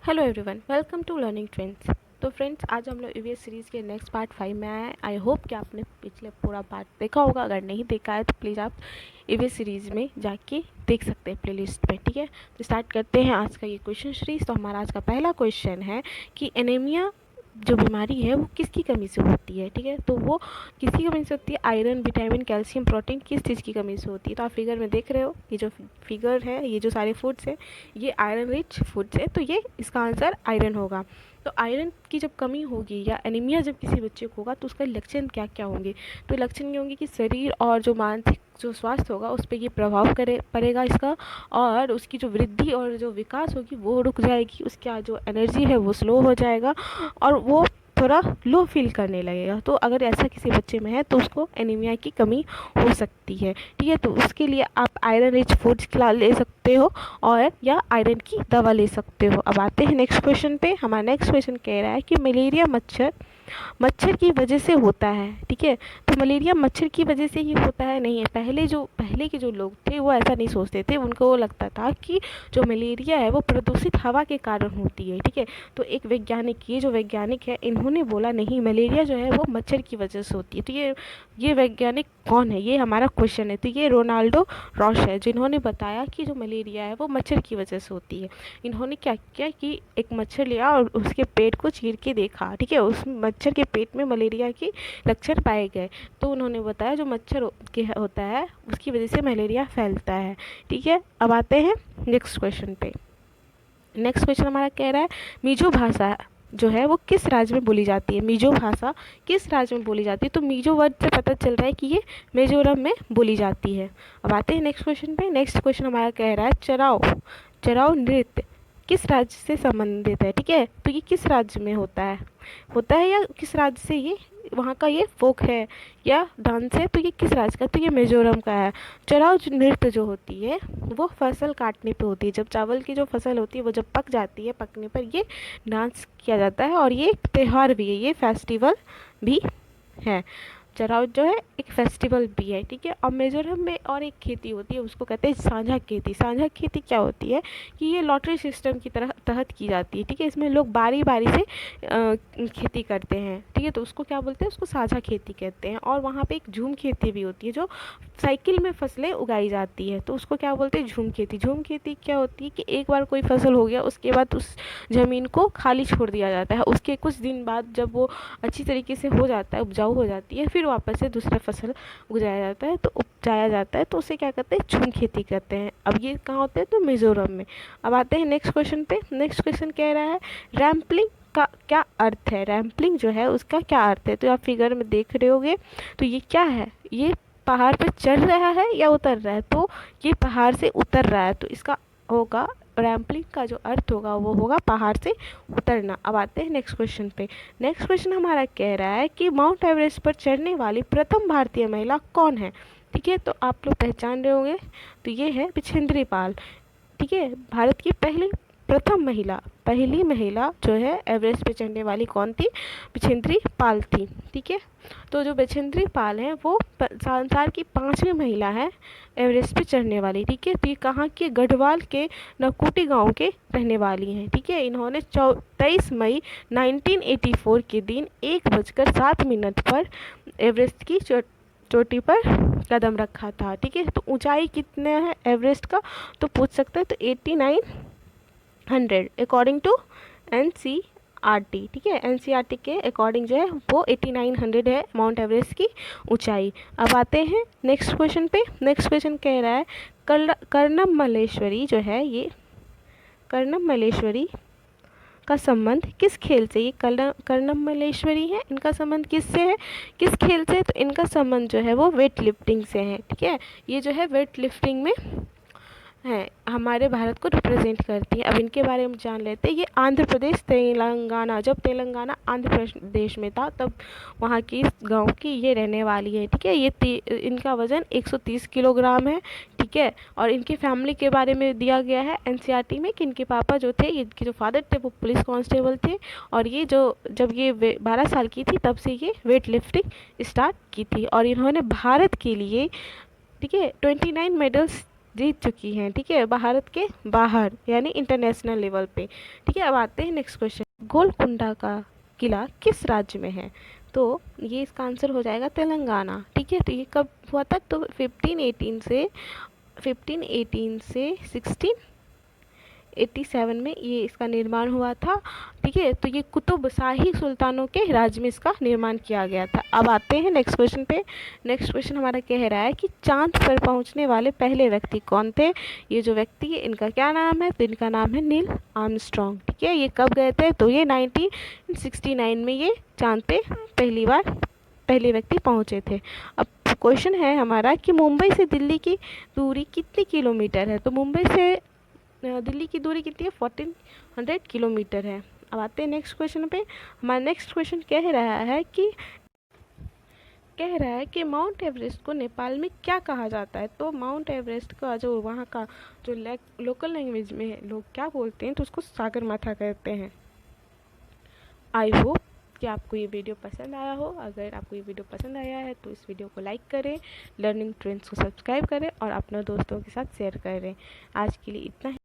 Hello everyone, welcome to learning trends. तो friends, आज हम लोग ईवीएस सीरीज़ के नेक्स्ट पार्ट 5 में आए हैं। आई होप कि आपने पिछले पूरा पार्ट देखा होगा। अगर नहीं देखा है तो प्लीज़ आप ईवीएस सीरीज़ में जाके देख सकते हैं प्लेलिस्ट में। ठीक है, तो स्टार्ट करते हैं आज का ये क्वेश्चन सीरीज़। तो हमारा आज का पहला क्वेश्चन है कि एनीमिया जो बीमारी है वो किसकी कमी से होती है। ठीक है, तो वो किसकी कमी से होती है? आयरन, विटामिन, कैल्शियम, प्रोटीन किस चीज़ की कमी से होती है? तो आप फिगर में देख रहे हो, ये जो फिगर है, ये जो सारे फूड्स हैं, ये आयरन रिच फूड्स है, तो ये इसका आंसर आयरन होगा। तो आयरन की जब कमी होगी या एनीमिया जब किसी बच्चे को होगा तो उसका लक्षण क्या क्या होंगे? तो लक्षण ये होंगे कि शरीर और जो मानसिक जो स्वास्थ्य होगा उस पर ये प्रभाव करे पड़ेगा इसका, और उसकी जो वृद्धि और जो विकास होगी वो रुक जाएगी, उसका जो एनर्जी है वो स्लो हो जाएगा और वो थोड़ा लो फील करने लगेगा। तो अगर ऐसा किसी बच्चे में है तो उसको एनीमिया की कमी हो सकती है। ठीक है, तो उसके लिए आप आयरन रिच फूड्स खिला ले सकते हो और या आयरन की दवा ले सकते हो। अब आते हैं नेक्स्ट क्वेश्चन पे। हमारा नेक्स्ट क्वेश्चन कह रहा है कि मलेरिया मच्छर मच्छर की वजह से होता है। ठीक है, तो मलेरिया मच्छर की वजह से ही होता है नहीं है। पहले के जो लोग थे वो ऐसा नहीं सोचते थे, उनको वो लगता था कि जो मलेरिया है वो प्रदूषित हवा के कारण होती है। ठीक है, तो एक वैज्ञानिक, ये जो वैज्ञानिक है, इन्होंने बोला नहीं, मलेरिया जो है वो मच्छर की वजह से होती है। तो ये वैज्ञानिक कौन है, ये हमारा क्वेश्चन है। तो ये रोनाल्डो रॉश है, जिन्होंने बताया कि जो मलेरिया है वो मच्छर की वजह से होती है। इन्होंने क्या किया कि एक मच्छर लिया और उसके पेट को चीर के देखा। ठीक है, उस मच्छर के पेट में मलेरिया की लक्षण पाए गए, तो उन्होंने बताया जो मच्छर के होता है उसकी वजह से मलेरिया फैलता है। ठीक है, अब आते हैं नेक्स्ट क्वेश्चन पे। नेक्स्ट क्वेश्चन हमारा कह रहा है मिजो भाषा जो है वो किस राज्य में बोली जाती है? मिजो भाषा किस राज्य में बोली जाती है? तो मिजो वर्ड से पता चल रहा है कि ये मिजोरम में बोली जाती है। अब आते हैं नेक्स्ट क्वेश्चन पे। नेक्स्ट क्वेश्चन हमारा कह रहा है चराओ चराओ नृत्य किस राज्य से संबंधित है? ठीक है, तो ये किस राज्य में होता है या किस राज्य से ये वहाँ का ये फोक है या डांस है? तो ये किस राज्य का? तो ये मिजोरम का है। चराव नृत्य जो होती है वो फसल काटने पे होती है। जब चावल की जो फसल होती है वो जब पक जाती है, पकने पर ये डांस किया जाता है और ये एक त्यौहार भी है, ये फेस्टिवल भी है। चराव जो है एक फेस्टिवल भी है। ठीक है, और मिजोरम में और एक खेती होती है, उसको कहते हैं साझा खेती। साझा खेती क्या होती है कि ये लॉटरी सिस्टम की तरह तहत की जाती है। ठीक है, इसमें लोग बारी बारी से खेती करते हैं। ठीक है, तो उसको क्या बोलते हैं? उसको साझा खेती कहते हैं। और वहाँ पे एक झूम खेती भी होती है, जो साइकिल में फसलें उगाई जाती है, तो उसको क्या बोलते हैं? झूम खेती। झूम खेती क्या होती है कि एक बार कोई फसल हो गया उसके बाद उस ज़मीन को खाली छोड़ दिया जाता है, उसके कुछ दिन बाद जब वो अच्छी तरीके से हो जाता है, उपजाऊ हो जाती है, फिर वापस से दूसरा फसल उपजाया जाता है, तो उसे क्या कहते हैं? झूम खेती कहते हैं। अब ये कहाँ होते हैं? तो मिजोरम में। अब आते हैं नेक्स्ट क्वेश्चन पे। नेक्स्ट क्वेश्चन कह रहा है रैम्पलिंग का क्या अर्थ है? रैम्पलिंग जो है उसका क्या अर्थ है? तो आप फिगर में देख रहे होगे, तो ये क्या है? ये पहाड़ पे चढ़ रहा है या उतर रहा है? तो ये पहाड़ से उतर रहा है, तो इसका होगा रैम्पलिंग का जो अर्थ होगा वो होगा पहाड़ से उतरना। अब आते हैं नेक्स्ट क्वेश्चन पे। नेक्स्ट क्वेश्चन हमारा कह रहा है कि माउंट एवरेस्ट पर चढ़ने वाली प्रथम भारतीय महिला कौन है? ठीक है, तो आप लोग पहचान रहे होंगे, तो ये है बिछेंद्री पाल। ठीक है, भारत की पहली महिला जो है एवरेस्ट पे चढ़ने वाली कौन थी? बिछेंद्री पाल थी। ठीक है, तो जो बिछेंद्री पाल है वो संसार की 5वीं महिला है एवरेस्ट पे चढ़ने वाली। ठीक है, तो ये कहाँ के? गढ़वाल के नकुटी गांव के रहने वाली हैं। ठीक है, इन्होंने 23 मई 1984 के दिन 1:07 पर एवरेस्ट की चोटी पर कदम रखा था। ठीक है, तो ऊंचाई कितना है एवरेस्ट का? तो पूछ सकते हैं, तो 8900 अकॉर्डिंग टू NCERT। ठीक है, NCERT के अकॉर्डिंग जो है वो 8900 है माउंट एवरेस्ट की ऊंचाई। अब आते हैं नेक्स्ट क्वेश्चन पे। नेक्स्ट क्वेश्चन कह रहा है कर्णम मल्लेश्वरी जो है, ये कर्णम मल्लेश्वरी का संबंध किस खेल से? ये कर्णम मल्लेश्वरी है, इनका संबंध किससे है? किस खेल से? तो इनका संबंध जो है वो वेट लिफ्टिंग से है। ठीक है, ये जो है वेट लिफ्टिंग में है, हमारे भारत को रिप्रेजेंट करती है। अब इनके बारे में जान लेते हैं। ये आंध्र प्रदेश तेलंगाना, जब तेलंगाना आंध्र प्रदेश में था तब वहाँ की इस गांव की ये रहने वाली है। ठीक है, इनका वज़न 130 किलोग्राम है। ठीक है, और इनकी फैमिली के बारे में दिया गया है NCERT में कि इनके पापा जो थे, इनके जो फादर थे वो पुलिस कांस्टेबल थे, और ये जब ये 12 साल की थी तब से ये वेट लिफ्टिंग स्टार्ट की थी, और इन्होंने भारत के लिए, ठीक है, 29 मेडल्स जीत चुकी हैं, ठीक है, भारत के बाहर यानी इंटरनेशनल लेवल पे। ठीक है, अब आते हैं नेक्स्ट क्वेश्चन। गोलकुंडा का किला किस राज्य में है? तो ये इसका आंसर हो जाएगा तेलंगाना। ठीक है, तो ये कब हुआ था? तो 1518 से 1687 में ये इसका निर्माण हुआ था। ठीक है, तो ये कुतुब शाही सुल्तानों के राज्य में इसका निर्माण किया गया था। अब आते हैं नेक्स्ट क्वेश्चन पे। नेक्स्ट क्वेश्चन हमारा कह रहा है कि चांद पर पहुंचने वाले पहले व्यक्ति कौन थे? ये जो व्यक्ति है इनका क्या नाम है? तो इनका नाम है नील आर्मस्ट्रॉन्ग। ठीक है, ये कब गए थे? तो ये 1969 में ये चांद पे पहले व्यक्ति पहुंचे थे। अब क्वेश्चन है हमारा कि मुंबई से दिल्ली की दूरी कितनी किलोमीटर है? तो मुंबई से दिल्ली की दूरी कितनी है? 1400 किलोमीटर है। अब आते हैं नेक्स्ट क्वेश्चन पे। हमारा नेक्स्ट क्वेश्चन कह रहा है कि माउंट एवरेस्ट को नेपाल में क्या कहा जाता है? तो माउंट एवरेस्ट का जो वहाँ का जो लोकल लैंग्वेज में लोग क्या बोलते हैं, तो उसको सागरमाथा कहते हैं। आई होप कि आपको ये वीडियो पसंद आया हो। अगर आपको ये वीडियो पसंद आया है तो इस वीडियो को लाइक करें, लर्निंग ट्रेंड्स को सब्सक्राइब करें और अपने दोस्तों के साथ शेयर करें। आज के लिए इतना ही।